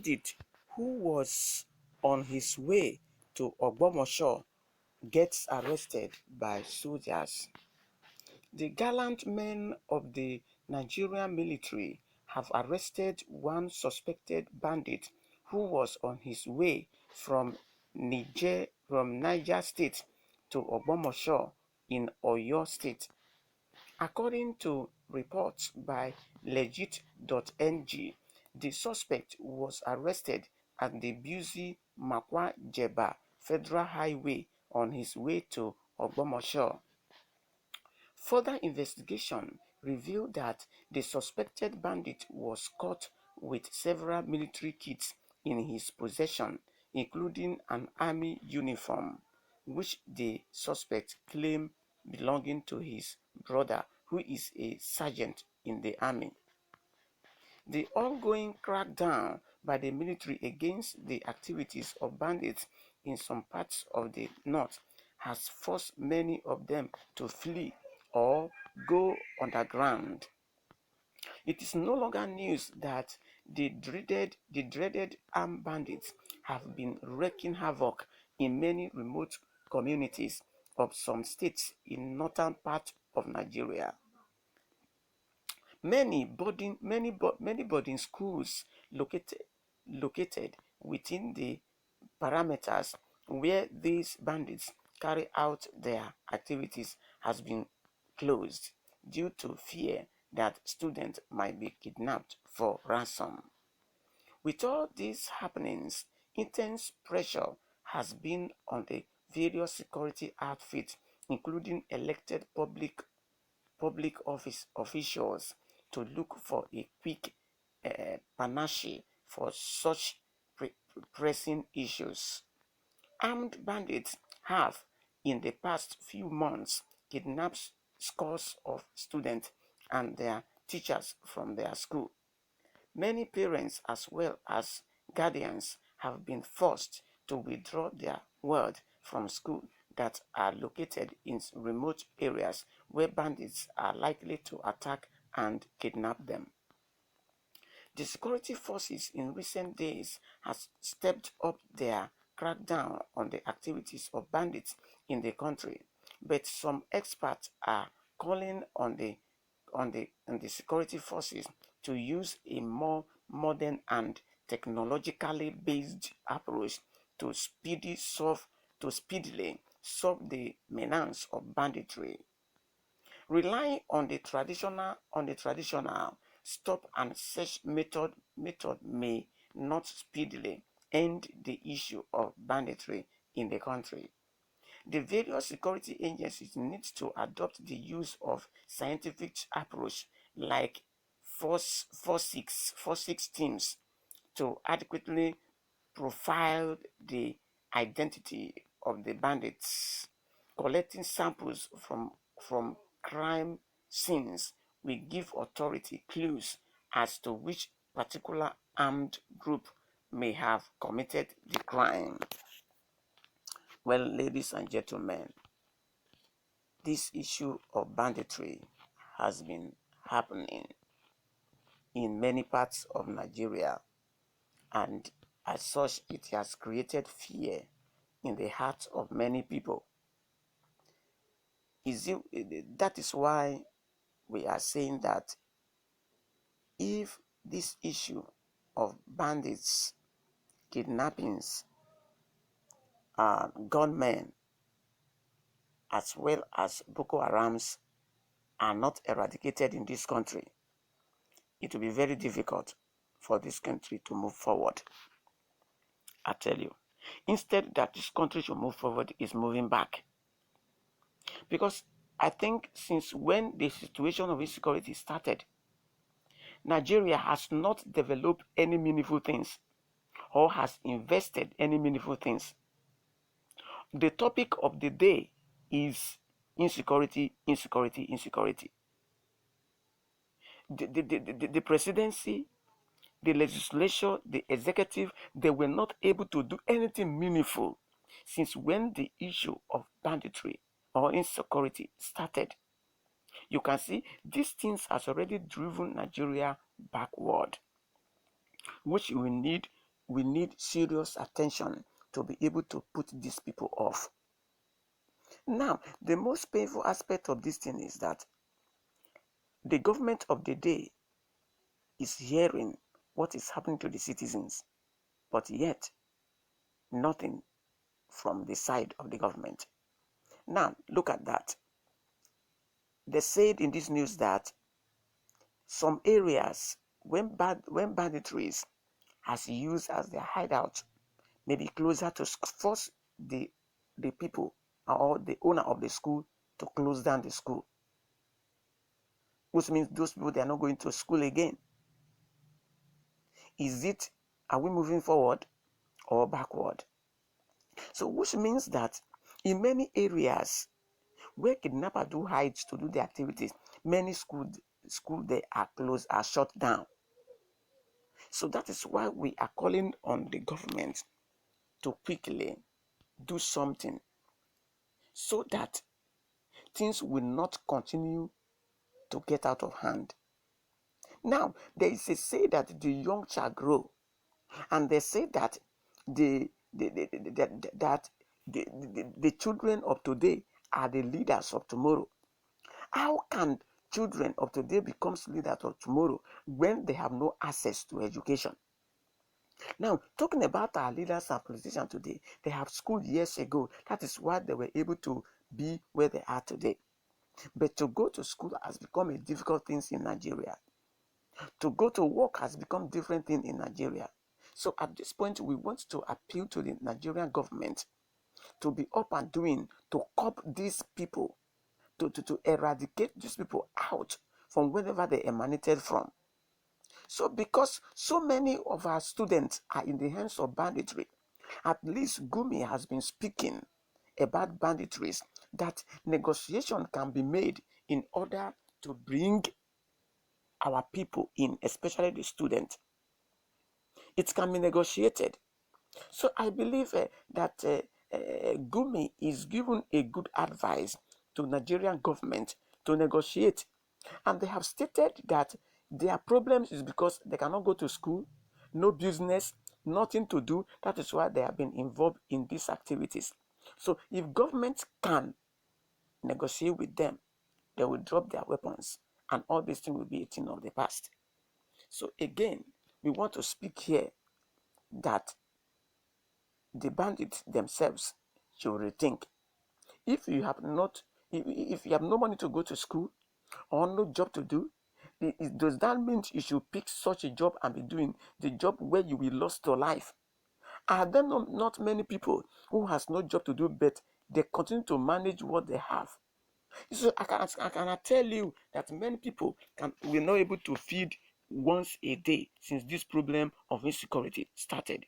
bandit who was on his way to Ogbomosho gets arrested by soldiers. The gallant men of the Nigerian military have arrested one suspected bandit who was on his way from Niger State to Ogbomosho in OYO State. According to reports by legit.ng, the suspect was arrested at the Buzi Makwa Jeba Federal Highway on his way to Ogbomosho. Further investigation revealed that the suspected bandit was caught with several military kits in his possession, including an army uniform, which the suspect claimed belonging to his brother, who is a sergeant in the army. The ongoing crackdown by the military against the activities of bandits in some parts of the north has forced many of them to flee or go underground. It is no longer news that the dreaded armed bandits have been wreaking havoc in many remote communities of some states in northern part of Nigeria. Many boarding schools located within the parameters where these bandits carry out their activities has been closed due to fear that students might be kidnapped for ransom. With all these happenings, intense pressure has been on the various security outfits, including elected public office officials, to look for a quick panacea for such pressing issues. Armed bandits have, in the past few months, kidnapped scores of students and their teachers from their school. Many parents as well as guardians have been forced to withdraw their word from school that are located in remote areas where bandits are likely to attack and kidnap them. The security forces in recent days has stepped up their crackdown on the activities of bandits in the country, but some experts are calling on the security forces to use a more modern and technologically based approach to speedily solve the menace of banditry. Relying on the traditional stop and search method may not speedily end the issue of banditry in the country. The various security agencies need to adopt the use of scientific approach like 4-6 teams to adequately profile the identity of the bandits. Collecting samples from crime scenes will give authority clues as to which particular armed group may have committed the crime. Well, ladies and gentlemen, this issue of banditry has been happening in many parts of Nigeria, and as such it has created fear in the hearts of many people. That is why we are saying that if this issue of bandits, kidnappings, gunmen, as well as Boko Harams are not eradicated in this country, it will be very difficult for this country to move forward. I tell you, instead that this country should move forward, is moving back. Because I think since when the situation of insecurity started, Nigeria has not developed any meaningful things or has invested any meaningful things. The topic of the day is insecurity. The presidency, the legislature, the executive, they were not able to do anything meaningful since when the issue of banditry or insecurity started. You can see these things has already driven Nigeria backward, which we need we need serious attention to be able to put these people off. Now, the most painful aspect of this thing is that the government of the day is hearing what is happening to the citizens, but yet nothing from the side of the government. Now, look at that. They said in this news that some areas, when banditries has used as their hideout, may be closer to force the people or the owner of the school to close down the school, which means those people, they are not going to school again. Are we moving forward or backward? So which means that in many areas where kidnappers do hide to do their activities, many schools they are closed, are shut down. So that is why we are calling on the government to quickly do something so that things will not continue to get out of hand. Now, there is a say that the young shall grow, and they say that the children of today are the leaders of tomorrow. How can children of today become leaders of tomorrow when they have no access to education? Now, talking about our leaders and politicians today, they have schooled years ago. That is why they were able to be where they are today. But to go to school has become a difficult thing in Nigeria. To go to work has become different thing in Nigeria. So at this point, we want to appeal to the Nigerian government to be up and doing, to curb these people, to eradicate these people out from wherever they emanated from. So because so many of our students are in the hands of banditry, at least Gumi has been speaking about banditries, that negotiation can be made in order to bring our people in, especially the students. It can be negotiated. So I believe that Gumi is given a good advice to Nigerian government to negotiate. And they have stated that their problems is because they cannot go to school, no business, nothing to do. That is why they have been involved in these activities. So if government can negotiate with them, they will drop their weapons and all these things will be a thing of the past. So again, we want to speak here that the bandits themselves should rethink. If you have no money to go to school or no job to do, does that mean you should pick such a job and be doing the job where you will lose your life? Are there not many people who has no job to do, but they continue to manage what they have? So I can tell you that many people will not able to feed once a day since this problem of insecurity started.